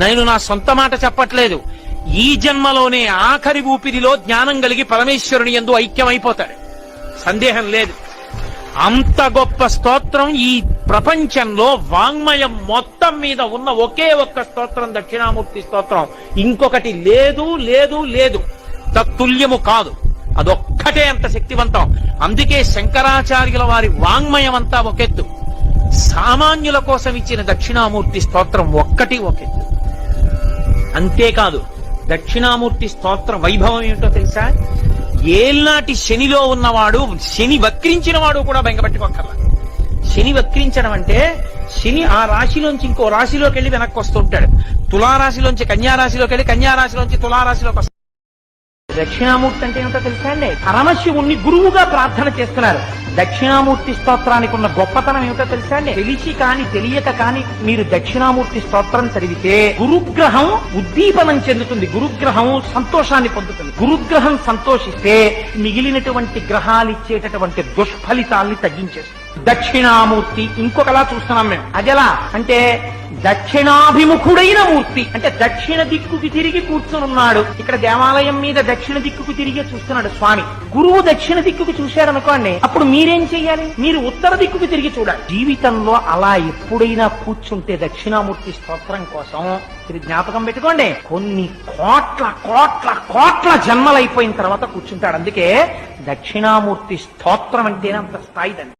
నేను నా సొంత మాట చెప్పట్లేదు. ఈ జన్మలోనే ఆఖరి ఊపిరిలో జ్ఞానం కలిగి పరమేశ్వరుని యందు ఐక్యమైపోతాడు, సందేహం లేదు. అంత గొప్ప స్తోత్రం ఈ ప్రపంచంలో వాంగ్మయం మొత్తం మీద ఉన్న ఒకే ఒక్క స్తోత్రం దక్షిణామూర్తి స్తోత్రం. ఇంకొకటి లేదు లేదు లేదు, తత్తుల్యము కాదు. అదొక్కటే అంత శక్తివంతం. అందుకే శంకరాచార్యుల వారి వాంగ్మయం అంతా ఒకెత్తు, సామాన్యుల కోసం ఇచ్చిన దక్షిణామూర్తి స్తోత్రం ఒక్కటి ఒకెత్తు. అంతేకాదు, దక్షిణామూర్తి స్తోత్రం వైభవం ఏమిటో తెలుసా? ఏల్నాటి శనిలో ఉన్నవాడు, శని వక్రించిన వాడు కూడా బెంగపెట్టుకోకర్లా. శని వక్రించడం అంటే శని ఆ రాశిలోంచి ఇంకో రాశిలోకి వెళ్ళి వెనక్కి వస్తుంటాడు. తులారాశిలోంచి కన్యారాశిలోకి వెళ్ళి కన్యారాశిలోంచి తులారాశిలోకి వస్తాడు. దక్షిణామూర్తి అంటే ఏమిటో తెలుసా అండి? పరమశివుణ్ణి గురువుగా ప్రార్థన చేస్తున్నారు. దక్షిణామూర్తి స్తోత్రానికి ఉన్న గొప్పతనం ఏమిటో తెలుసా అండి? తెలిసి కాని తెలియక కాని మీరు దక్షిణామూర్తి స్తోత్రం చదివితే గురుగ్రహం ఉద్దీపనం చెందుతుంది, గురుగ్రహం సంతోషాన్ని పొందుతుంది. గురుగ్రహం సంతోషిస్తే మిగిలినటువంటి గ్రహాలు ఇచ్చేటటువంటి దుష్ఫలితాల్ని తగ్గించేస్తుంది. దక్షిణామూర్తి ఇంకొకలా చూస్తున్నాం మేము. అదెలా అంటే దక్షిణాభిముఖుడైన మూర్తి అంటే దక్షిణ దిక్కుకి తిరిగి కూర్చున్నాడు. ఇక్కడ దేవాలయం మీద దక్షిణ దిక్కుకు తిరిగే చూస్తున్నాడు స్వామి. గురువు దక్షిణ దిక్కుకు చూశారనుకోండి, అప్పుడు మీరేం చెయ్యాలి? మీరు ఉత్తర దిక్కుకు తిరిగి చూడాలి. జీవితంలో అలా ఎప్పుడైనా కూర్చుంటే దక్షిణామూర్తి స్తోత్రం కోసం ఇది జ్ఞాపకం పెట్టుకోండి, కొన్ని కోట్ల కోట్ల కోట్ల జన్మలైపోయిన తర్వాత కూర్చుంటాడు. అందుకే దక్షిణామూర్తి స్తోత్రం అంటేనే అంత స్థాయిదండి.